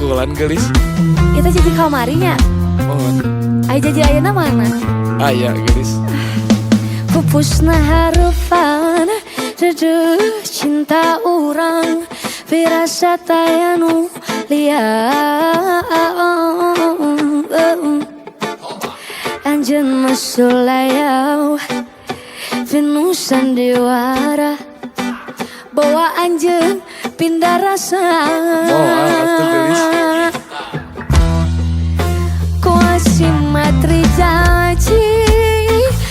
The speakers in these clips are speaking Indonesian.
tukulan gelis. Kita jadi kamarinya. Mohon. Ayo jadi ayeuna mana? Aya gelis. Pupusna hareupan Duduh cinta orang Firasat ayanu liang Anjeun masulayau Venusan diwara Bawa anjeun pindah rasa atuh gelis. Kuasi matri janji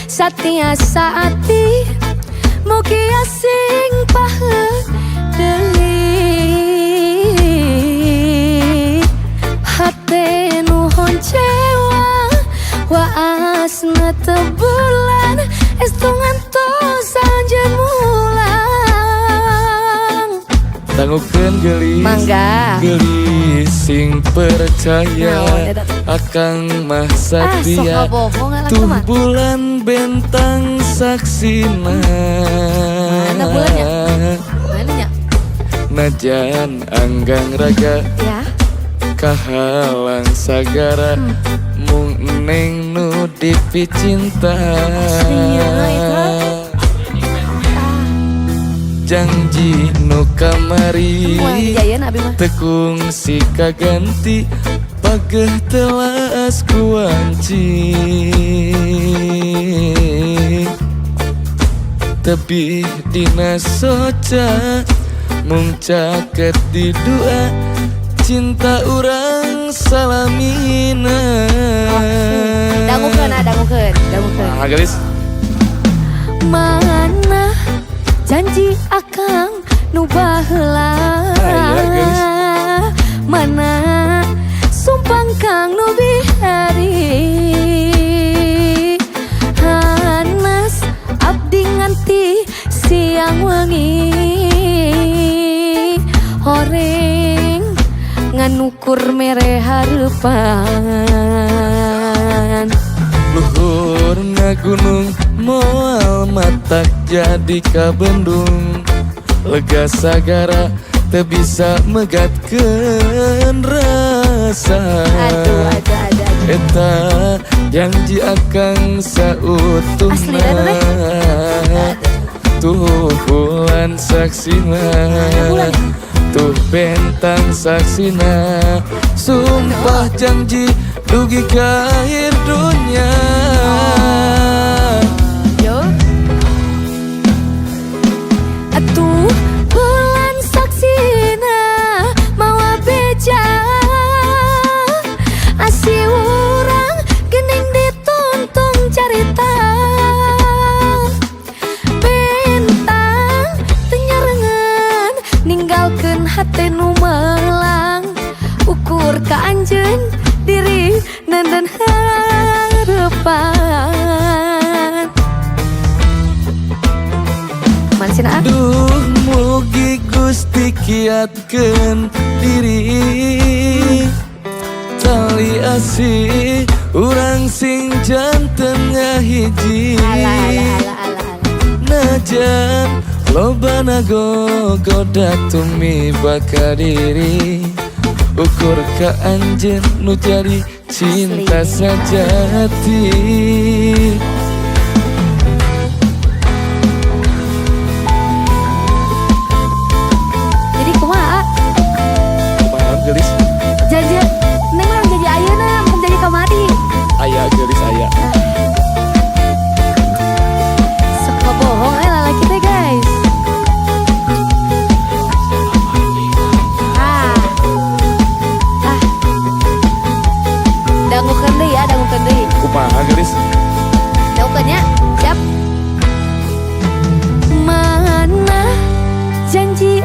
Satya saati Mugi asing pahe deli Hate nuhon cewa Waasna tebulan Estungan tos anjeun mulang Dangukeun gelis. Mangga. Gelis sing percaya Akang mah satria. Tuh bulan bentang saksina. Mana bulannya? Mananya? Najan anggang raga Ya. kahalang sagara mung neng nu dipi cinta. Janji nu kamari Mulai jayan abi mah. tekung si kaganti pageh telas kuanci. Tapi dina soca mung caket di dua cinta urang salamina. Dangukeun. Nah, gelis. Mana janji akang nu baheula. Mana sumpang kang nu bihari. Hanas abdi nganti siang wengi. Horeng nganukur mere hareupan. Luhurna gunung moal matak jadi kabendung. Lega sagara teu bisa megatkeun rasa. Aduh, ada. Eta janji akang Asli, ada sautuhna. deh. Tuh bulan saksina. bulan? Tuh bentang saksina. Sumpah janji dugi ka akhir dunia. Yo. Atuh bulan saksina mawa beja. Asi urang geuning dituntung carita. Bentang teu nyarengan ninggalkeun hate nu melang. Ukur ka anjeun diri dan harapan. Mansina Duh mugi Gusti kiatkeun diri. Tali asih urang sing janten ngahiji. Najan lobana gogoda tumi baka diri. Ukur ka anjeun nu jadi cinta sajati. jadi kumaha? Kumaha gelis? Janji neng mah janji ayeuna mun jadi kamari. Aya gelis aya. Sok bohong lalaki teh guys. Dangukeun deui ya, dangukeun deui. Kumaha gelis? Dangukeun nya. Siap. Mana janji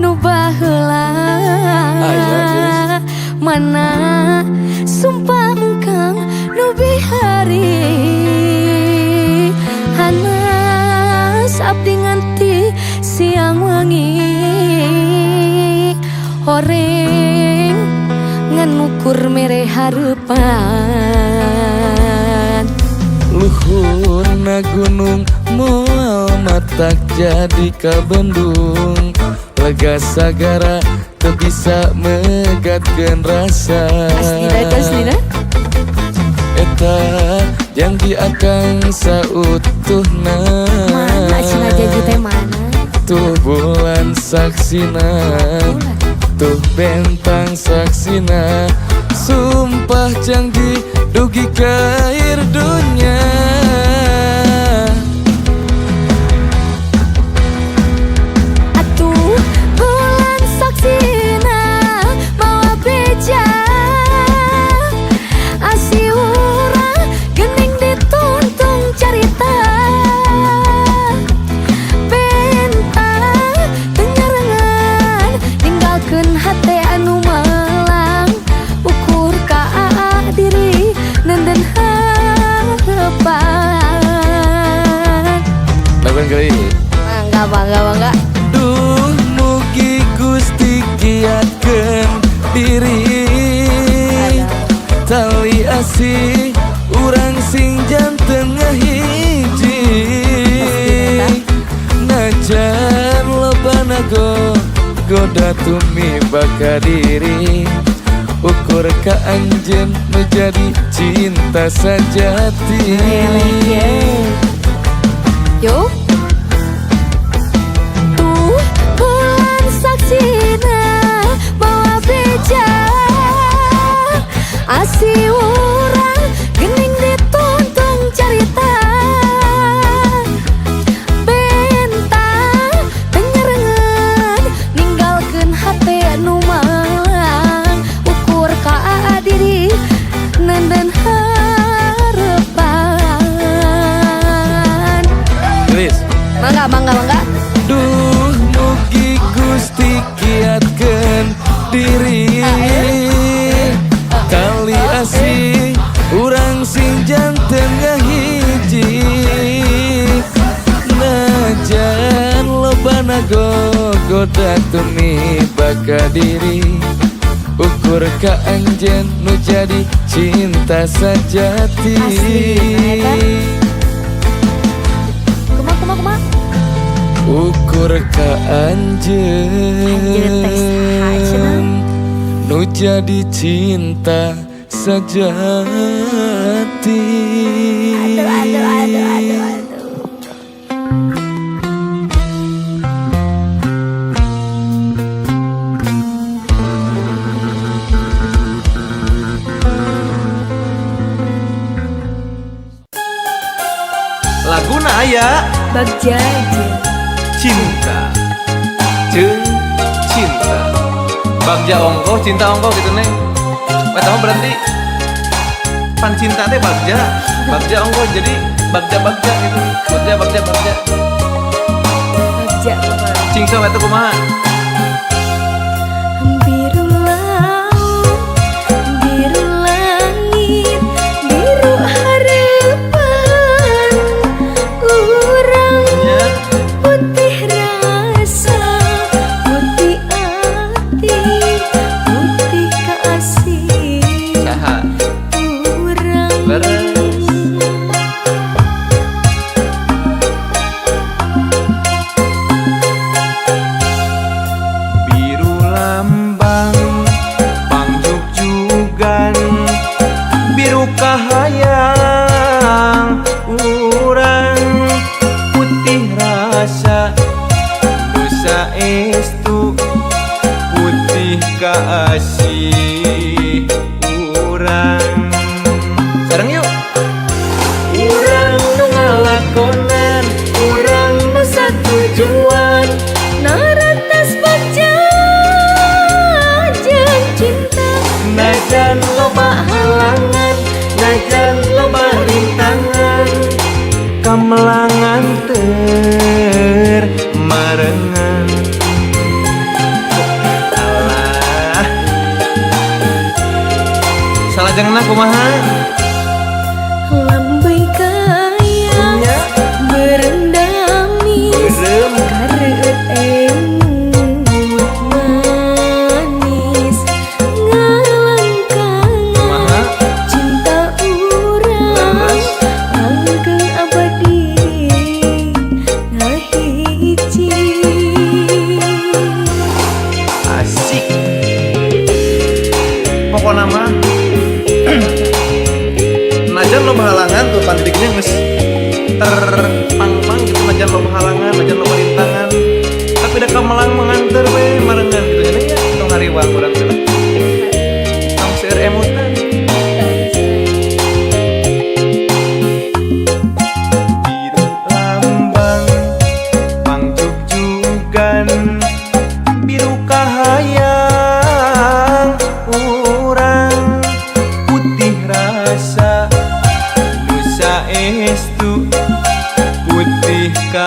nu baheula. Mana sumpah engkang nu bihari. Hanas abdi nganti siang wengi. Horeng nganukur mere hareupan. Luhurna gunung moal matak jadi kabendung. Lega sagara teu bisa megatkeun rasa. Aslina Eta janji akang sautuhna. mana cina janji teh mana? Tuh bulan saksina, tuh bentang saksina, sumpah janji dugi ka air dunya. Atuh bulan saksina mawa beja, asi urang geuning dituntung carita. Bentang teu nyarengan ninggalkeun hate anu melang, ukur ka diri nenden harapan. Lagu gelis. Bangga. Duh mugi Gusti giatkeun diri, tali asih urang sing janten ngahiji. Najan lobana goda tumiba ka diri, ukur ka anjeun nu jadi cinta sajati. Yo tuh bulan saksina bawa beja, asi urang geuning dituntung carita. Bentang teu nyarengan ninggalkeun hate anu malang, ukur ka diri nenden harapan. Gelis. Bangga. Duh mugi Gusti giatkeun diri, tali asih urang sing janten ngahiji. Najan lobana goda tumiba ka diri, ukur ka anjeun nu jadi cinta sajati. Kumaha Ukur ka Anjeun teh saha cenah? anjeun nu jadi cinta sajati. Aduh. Laguna aya Bagja cinta jeung cinta bagja ongkoh cinta ongkoh gitu neng. Eta mah berarti pan cinta teh bagja ongkoh jadi bagja gitu. Bagja cing sok eta kumaha? biru laut, biru langit, biru harapan urang, Nya putih rasa, putih hati, putih kasih saha? urang. Leres. Biru lambang pangjugjugan, biru kahayang urang, putih rasa dosa estu, putih kasih urang. Sareng yuk. Urang nu ngalakonan, urang nu satujuan, Naratas bagja jeung cinta, najan loba halangan, najan loba rintangan, kamelangan marengan. Alah, salah jangan kumaha? lambai kaya Nya berendami Berem. kareuet emut manis ngalangkang Kumaha? cinta urang Leres. langgeng abadi ngahiji. Asik.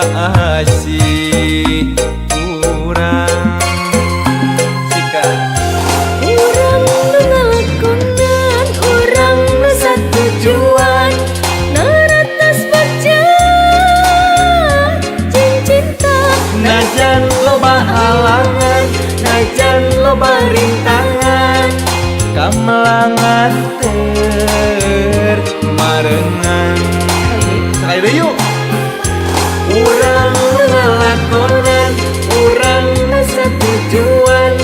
kasih urang Sika Urang ngelakonan, urang satu tujuan, naratas baca cinta. Najan loba halangan, najan loba rintangan, kamelangan marengan. Sekali deh yuk. Urang ngelakonan, urang satu tujuan,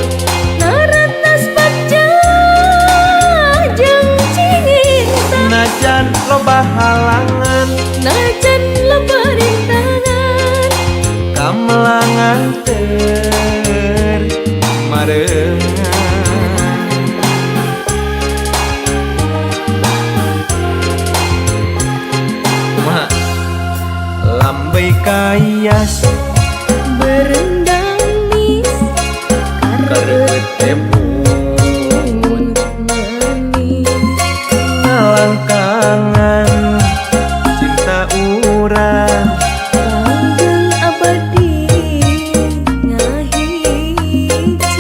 Naratas baca jeung cinta. najan loba halangan, Najan loba rintangan, kamelangan marengan. Kumaha? Lambai kayas berendang nis kareueut karepun manis. ngalangkangan cinta urang Langgeng abadi ngahiji.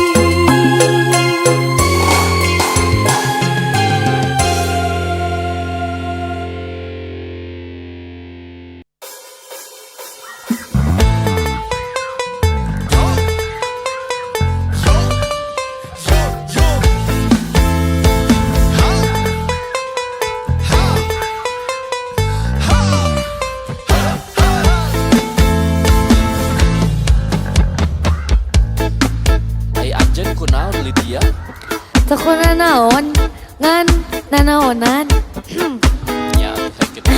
Ai anjeun kunaon Lydia? Tekuna naon ngan nanaonan. Ya, kitu.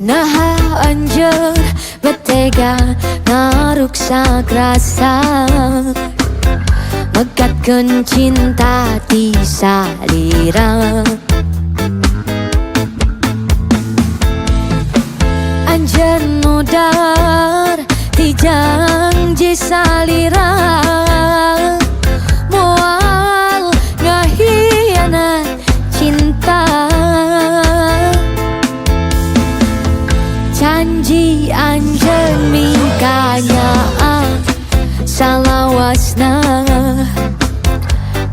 Naha anjeun betega ngaruksak rasa, megatkeun cinta ti salira. Anjeun nudar ti janji salira, moal ngahianat cinta. Janji anjeun mingkanya salawasna,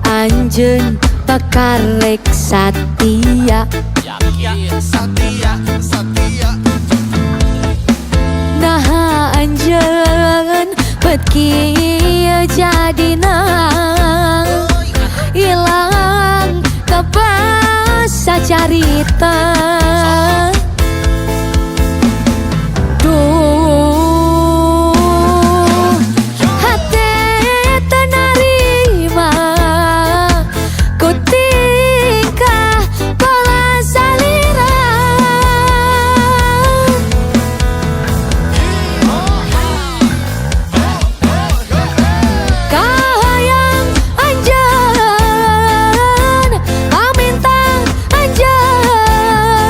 anjeun pakarek satia. Yakin Satya. Naha anjeun bet kieu jadina, ilang kabasa carita. Duh, hate teu narima ku tingkah pola salira. Kahayang anjeun, pamintang anjeun,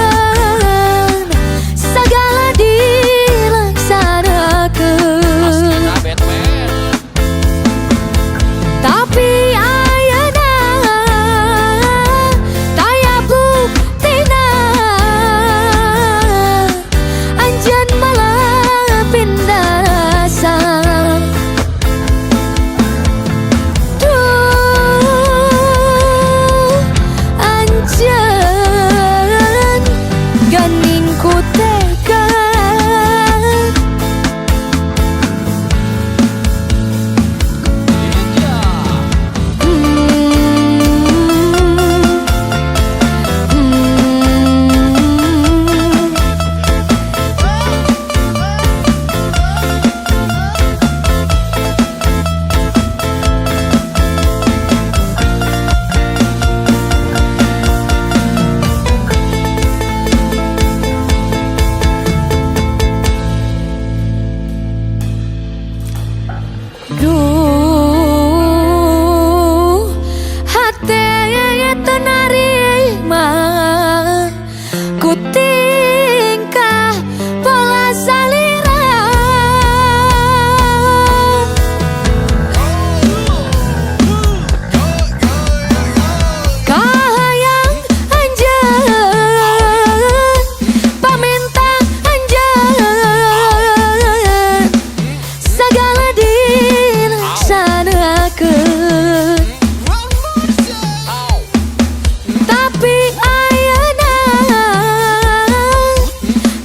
Tapi ayeuna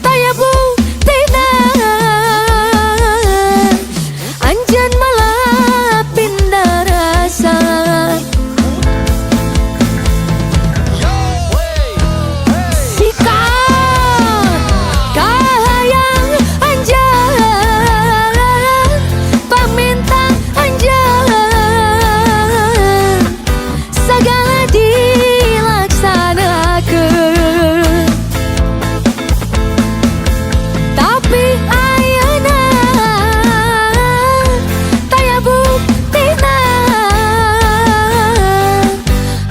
taya buktina anjeun malah pindah rasa. Sikat kahayang anjeun paminta anjeun segala dilaksanakeun. Tapi ayeuna taya buktina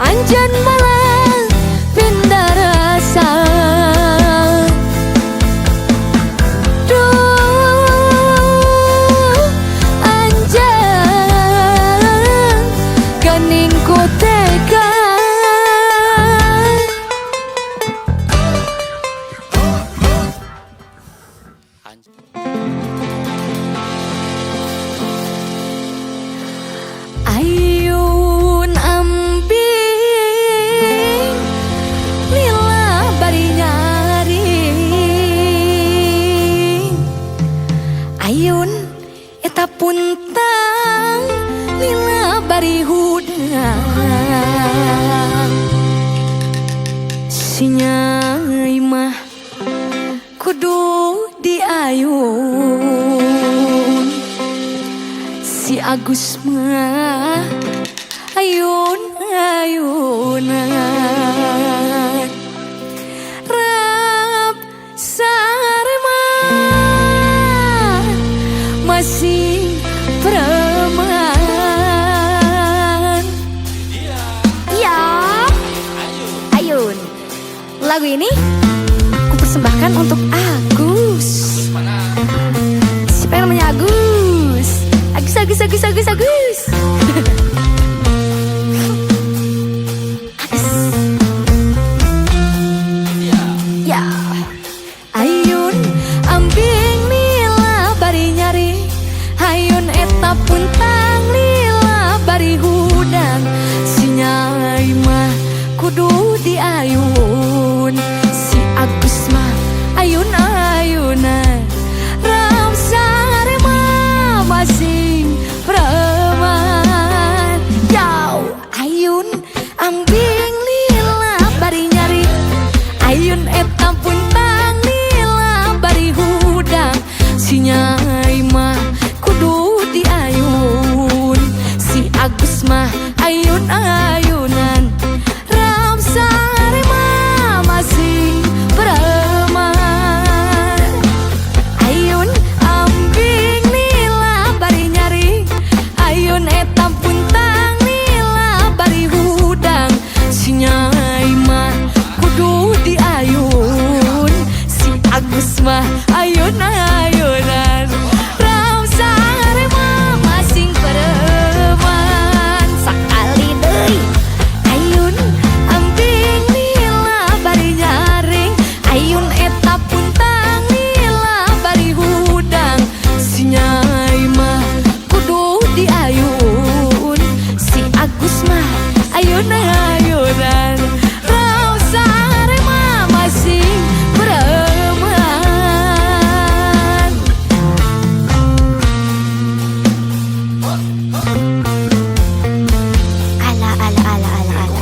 anjeun malah pindah rasa. Duh anjeun geuning ku tega. Ayun ambing lila bari nyaring. Ayun eta puntang lila bari hudang. Si Nyai mah kudu diayun. Si Agus mah ayun-ayunan. Rap sarema masih preman. Ya, ayun. Lagu ini ku persembahkan untuk Agus. Siapa yang namanya Agus? Agus. Agus. Ya. Ayun ambing lila bari nyari. Ayun eta puntang lila bari hudang. Si Nyai mah kudu diayun. Si Agus mah ayun-ayunan. Ram sarema masih preman. Yau ayun ambing lila bari nyari. Ayun eta puntang lila bari hudang. Si Nyai mah kudu diayun. Si Agus mah ayun-ayunan. Ram sarema masih preman. Ayun ambing lila bari nyari. Ayun eta puntang lila bari hudang. Si Nyai mah kudu diayun. Si Agus mah ayun-ayunan. Ram sarema masing preman. Sakali deui ayun ambing lila bari nyaring. Ayun eta puntang lila bari hudang. Si Nyai mah kudu diayun. Si Agus mah ayun-ayunan. Ram sarema masing preman.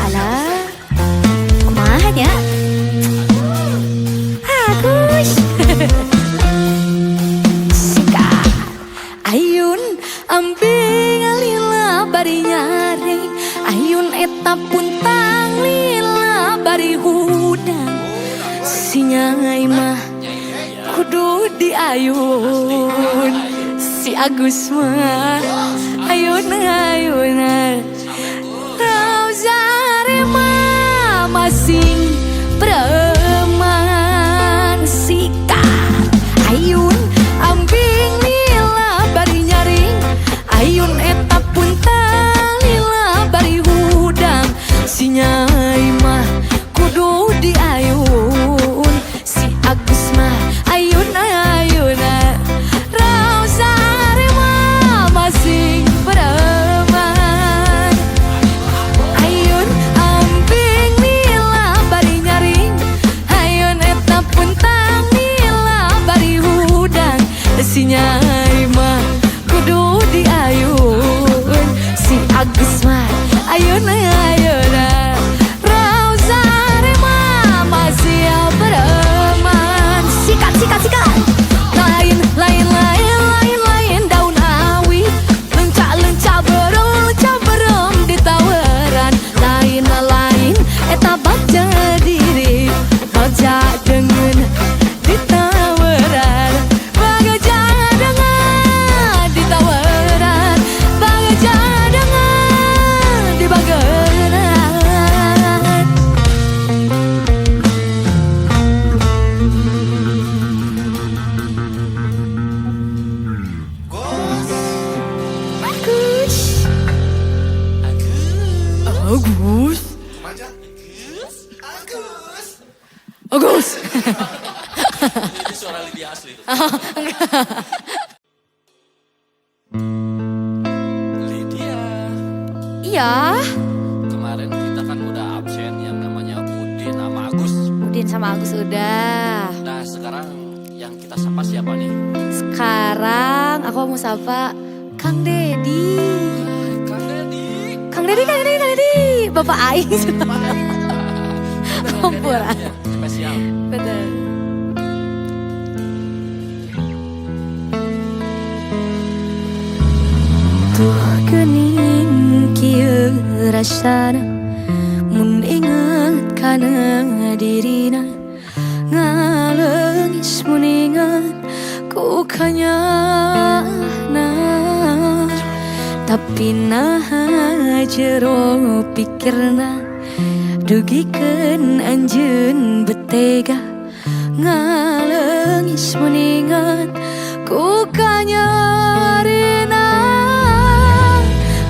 Ala. Kumaha nya? Agus. Sika. Ayun ambing lila bari nyaring. Ayun eta puntang lila bari hudang. Si Nyai mah kudu diayun. Si Agus mah ayun-ayunan. Rau sarema masing preman. Sika ayun ambing lila bari nyaring. Ayun eta puntang lila bari hudang. Si Nyai mah kudu diayun. Si Agus mah ayun-ayunan. Rau sarema masing preman. asli. Lydia, Iya, kemarin kita kan udah absen yang namanya Udin sama Agus. Udin sama Agus udah. Nah sekarang yang kita sapa siapa nih? Sekarang aku mau sapa Kang Dedi. Kang Dedi. Kang Dedi, Kang Dedi, Kang Dedi. Bapak Ais. Kompor. Spesial. Betul. Tuh kening kieu rasana mun inget kana dirina ngaleungis mun inget ku kanyana tapi nah jero pikirna dugikeun anjeun betega ngaleungis mun inget ku kanyarina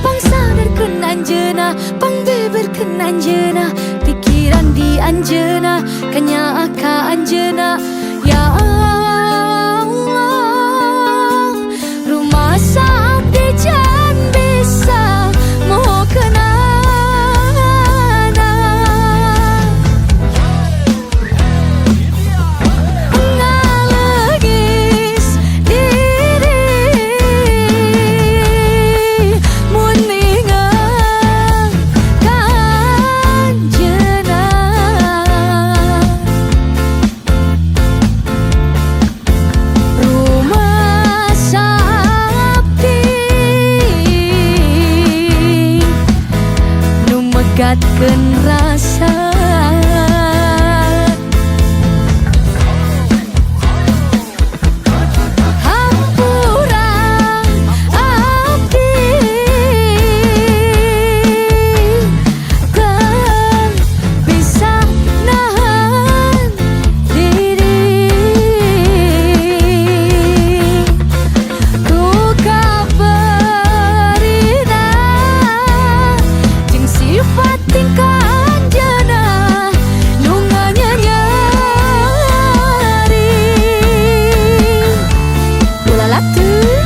pangsadarkeun anjeunna pangbeberkeun anjeunna pikiran di anjeunna kanya ka anjeunna ya Allah rumah sabdi jan bisa moho kenana ngalegis diri mun inget kanjeunna rumah sabdi nu megatkeun rasa hampura abdi teu bisa nahan diri ku kabarina jeung sifat tingkah anjeunna nu nganyanyari ulah latuh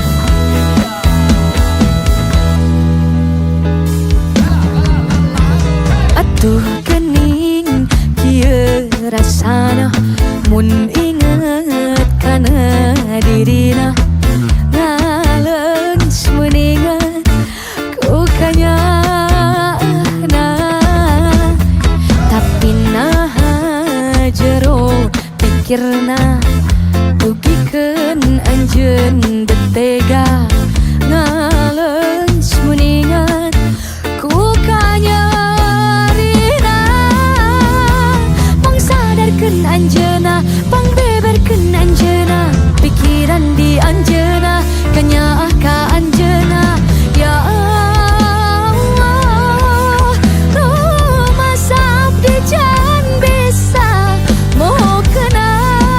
atuh kening kieu rasana mun inget kana dirina ngaleungis mun inget ku kanyana tapi naha jero pikirna dugikeun anjeun betega ngaleungis mun inget ku kanyarina pangsadarkeun anjeunna pangbeberkeun anjeunna pikiran di anjeunna kanya ka anjeunna ya Allah rumah sabdi jan bisa moho kenana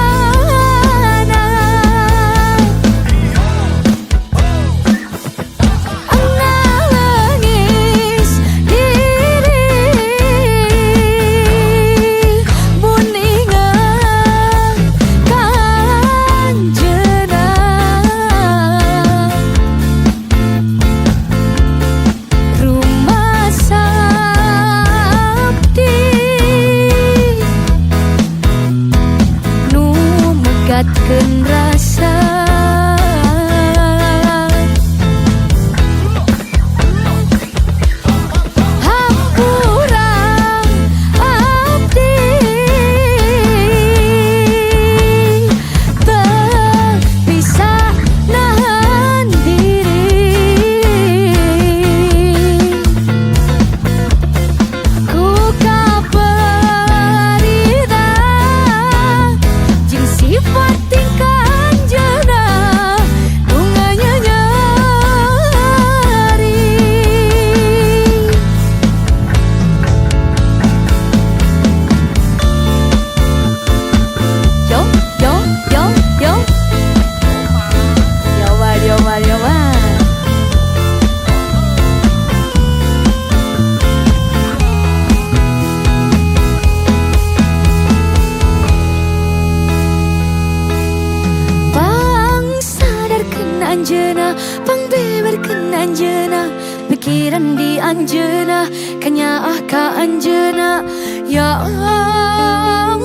anjeuna, pikiran di anjeuna, kanyaah ka anjeuna. Ya Allah,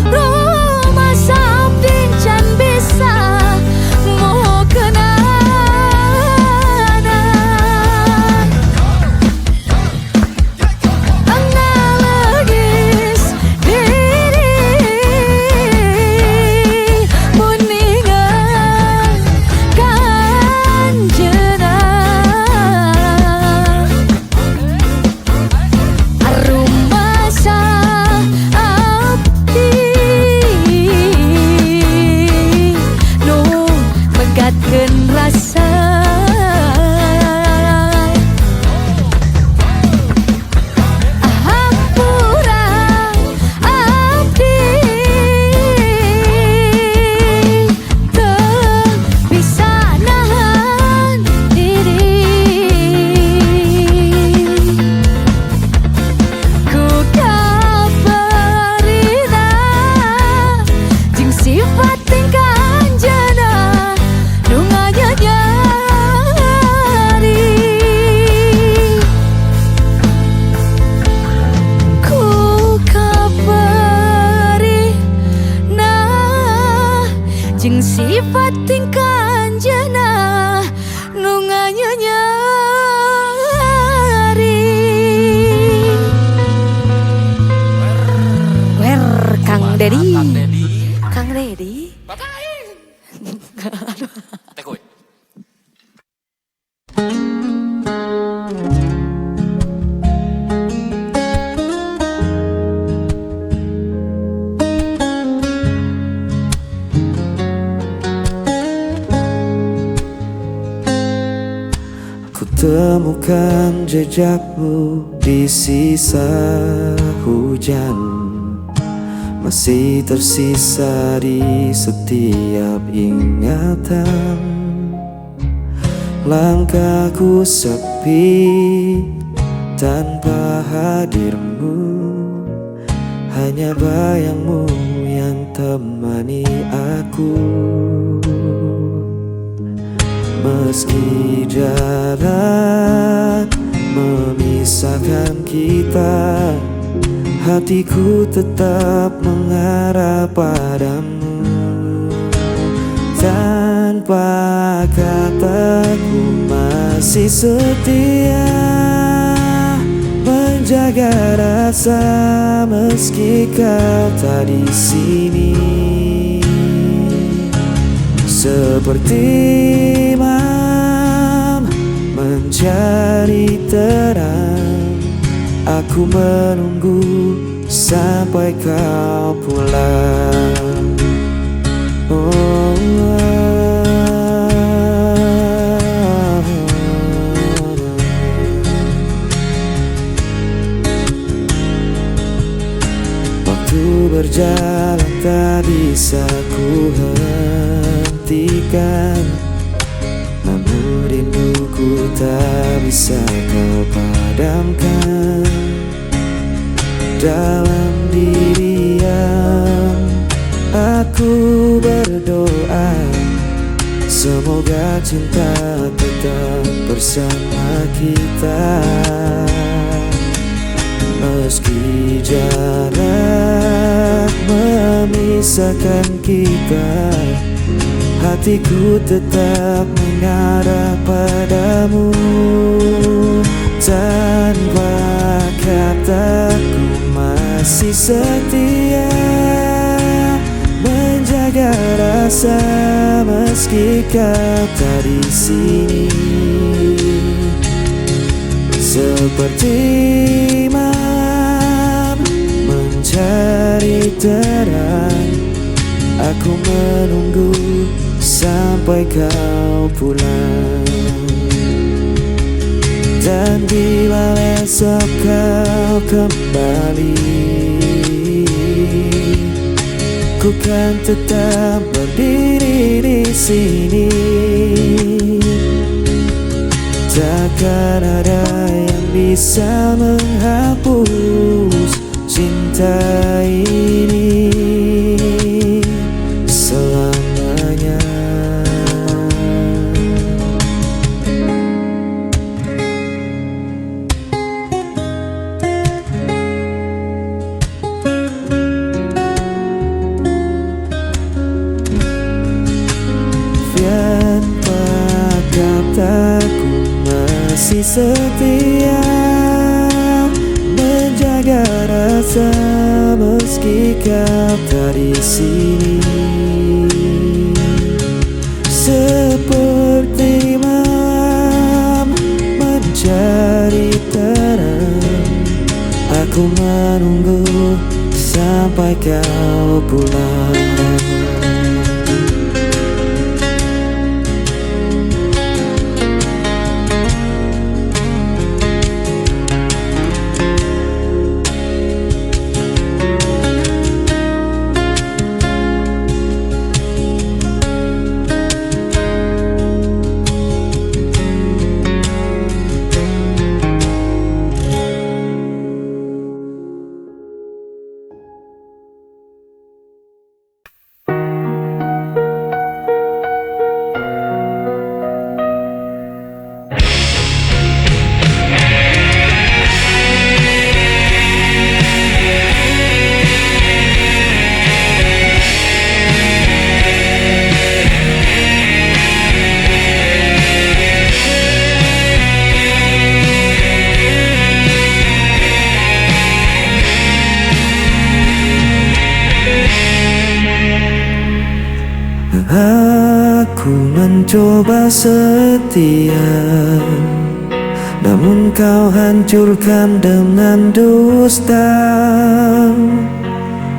rumah samping can bisa mau kenana. Analogis diri muningan kanjeuna. Arumasa abdi nu megatkeun rasa. Hampura abdi teu bisa nahan diri. Ku kabarina jeung sifat tingkah anjeuna nu nganyanyari. Ku kabarina jeung sifat tingkah anjeuna nu nganyanyari. Wer Kang Dedi. Kang Dedi. Kang Dedi. Tekoy. Ku temukan jejakmu di sisa hujan, masih tersisa di setiap ingatan. Langkahku sepi tanpa hadirmu, hanya bayangmu yang temani aku. Meski jarak memisahkan kita, hatiku tetap mengarah padamu. Tanpa kataku masih setia menjaga rasa meski kau tak di sini. Seperti imam mencari terang, aku menunggu sampai kau pulang. Waktu berjalan tak bisa ku hentikan, namun rinduku tak bisa kau padamkan. Dalam diam aku berdoa, semoga cinta tetap bersama kita. Meski jarak memisahkan kita, hatiku tetap mengarah padamu. Tanpa kataku masih setia menjaga rasa meski kau tak di sini. Seperti imam mencari terang, aku menunggu sampai kau pulang. Dan bila esok kau kembali, ku kan tetap berdiri di sini. Takkan ada yang bisa menghapus cinta ini selamanya. setia menjaga rasa meski kau tak di sini. Seperti malam mencari terang, aku menunggu sampai kau pulang. Aku mencoba setia, namun kau hancurkan dengan dusta.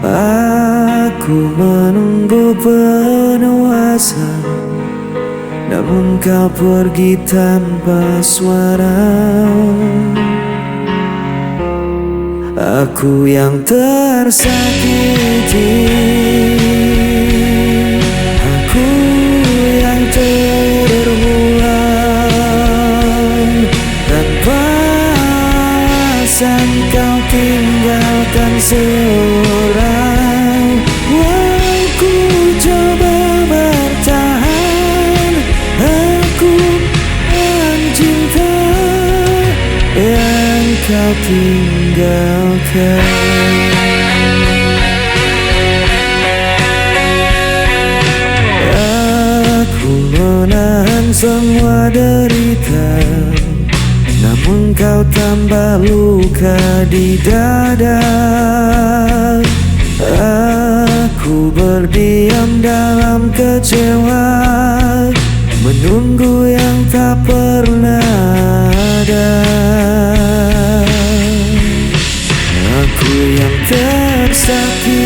Aku menunggu penuh asa, namun kau pergi tanpa suara. Aku yang tersakiti, terbuang tanpa alasan kau tinggalkan seorang. Aku coba bertahan, aku mencinta yang kau tinggalkan. Menahan semua derita, namun kau tambah luka di dada. Aku berdiam dalam kecewa, menunggu yang tak pernah ada. Aku yang tersakiti,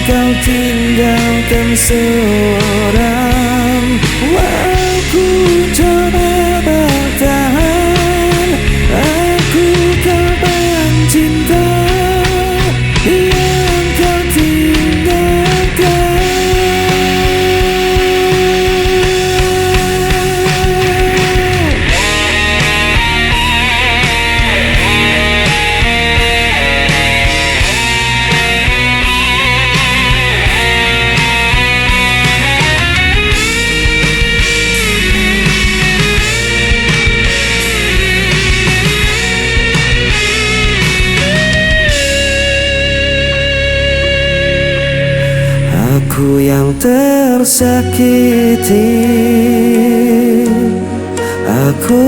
kau tinggalkan seorang. Aku coba bertahan, aku korban cinta yang kau tinggalkan. Aku yang tersakiti, aku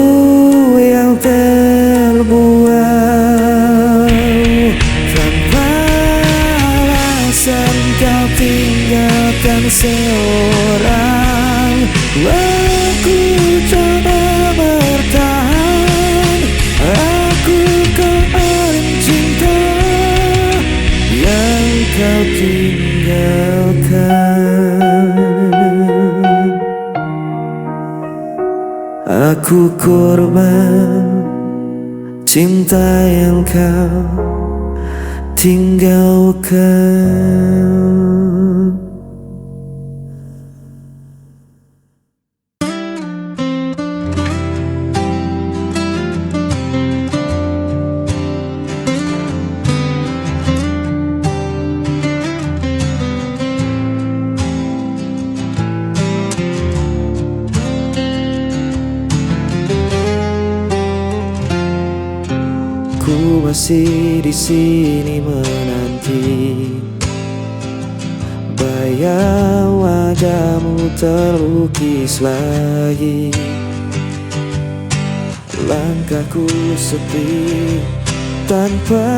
yang terbuang tanpa alasan kau tinggalkan seorang. Aku coba bertahan, aku korban cinta yang kau tinggalkan. Aku korban cinta yang kau tinggalkan. masih di sini menanti. Bayang wajahmu terlukis lagi. Langkahku sepi tanpa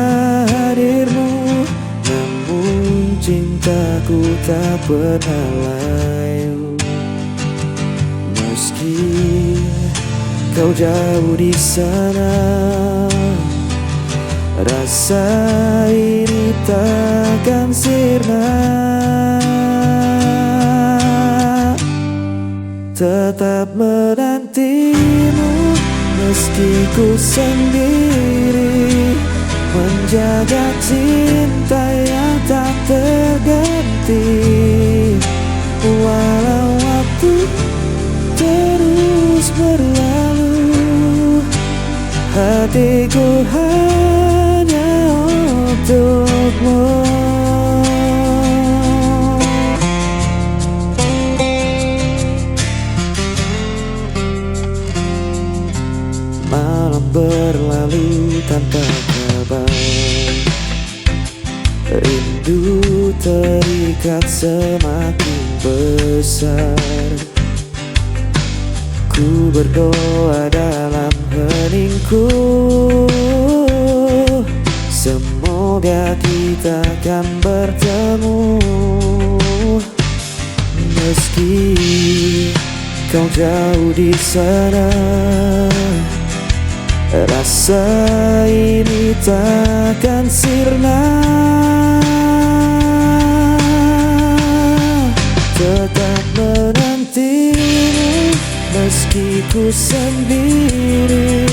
hadirmu, namun cintaku tak pernah layu. Meski kau jauh di sana, rasa ini takkan sirna. Tetap menantimu meski ku sendiri, menjaga cinta yang tak terganti. Walau waktu terus berlalu, hatiku hanya untukmu. Malam berlalu tanpa kabar, rindu terikat semakin besar. Ku berdoa dalam heningku, semoga kita akan bertemu. Meski kau jauh di sana, rasa ini takkan sirna. Tetap menantimu meski ku sendiri,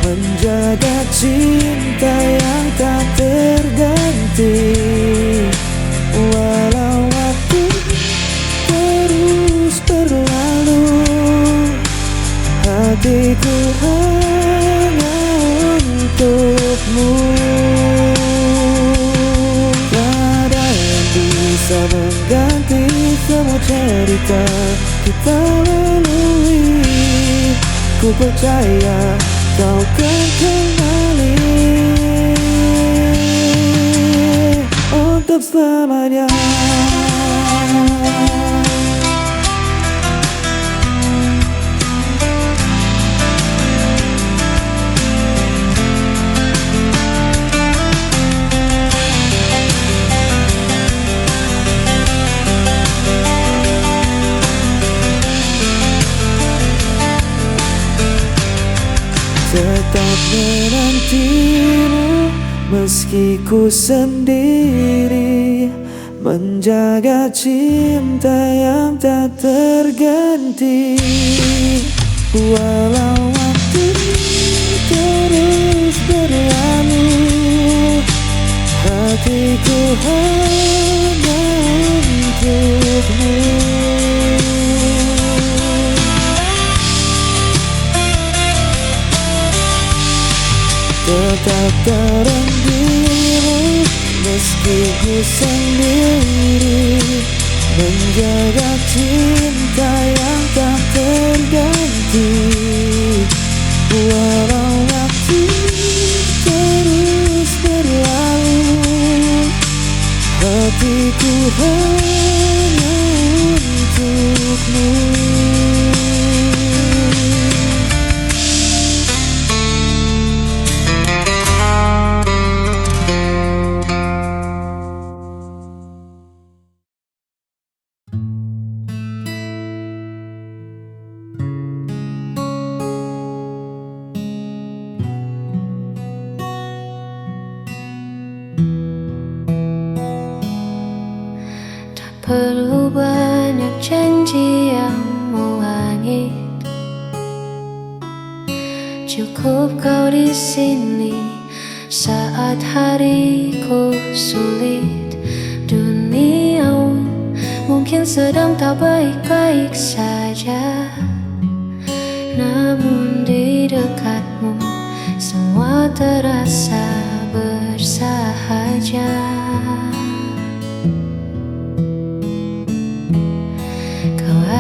menjaga cinta yang tak terganti. Walau waktu terus berlalu, hatiku hanya untukmu. Tak ada yang bisa mengganti semua cerita kita lalui. Ku percaya kau kan kembali untuk selamanya. Tetap menantimu meski ku sendiri, menjaga cinta yang tak terganti. Walau waktu terus berlalu, hatiku hanya untukmu. Tetap dalam dirimu meski ku sendiri, menjaga cinta yang tak terganti. Walau waktu terus berlalu, hatiku hanya untukmu. Perlu banyak janji yang melangit, cukup kau di sini saat hariku sulit. Dunia mungkin sedang tak baik-baik saja, namun di dekatmu semua terasa bersahaja.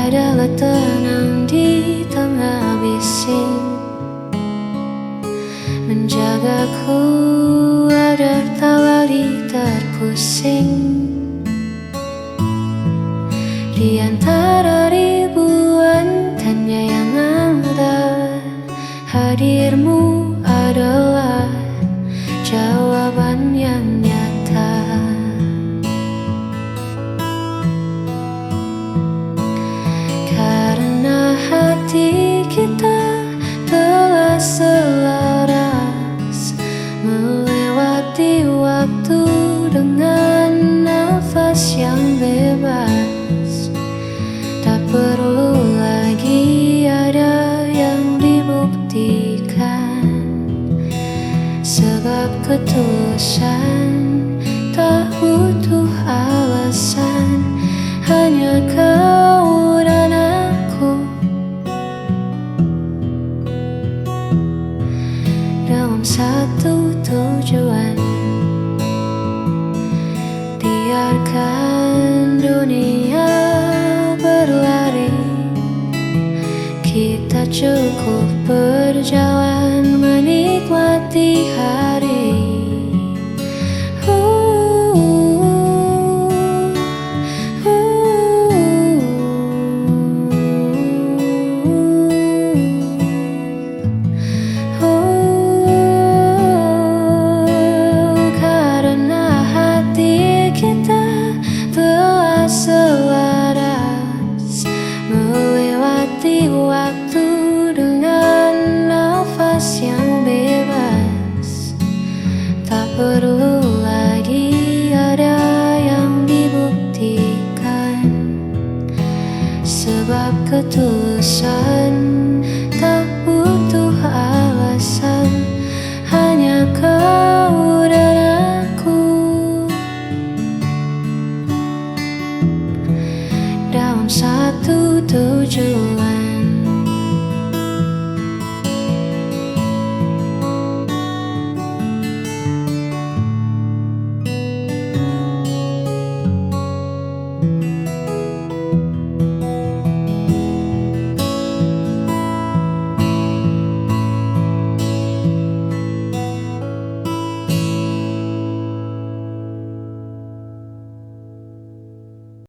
Adalah tenang di tengah bising, menjaga Ragaku ada tawari terpusing di antara ribuan tanya yang ada. Hadirmu adalah jawaban yang nyata. Karena hati kita telah selaras melewati waktu dengan nafas yang bebas. Tak perlu lagi ada yang dibuktikan, sebab ketulusan tak butuh alasan. Hanya kau dan aku dalam satu tujuan. Biarkan dunia berlari, kita cukup berjalan menikmati hari. Karena hati kita telah selaras melewati waktu dengan nafas yang bebas. Tak perlu lagi ada yang dibuktikan, sebab ketulusan tak butuh alasan. Hanya kau dan aku dalam satu tujuan.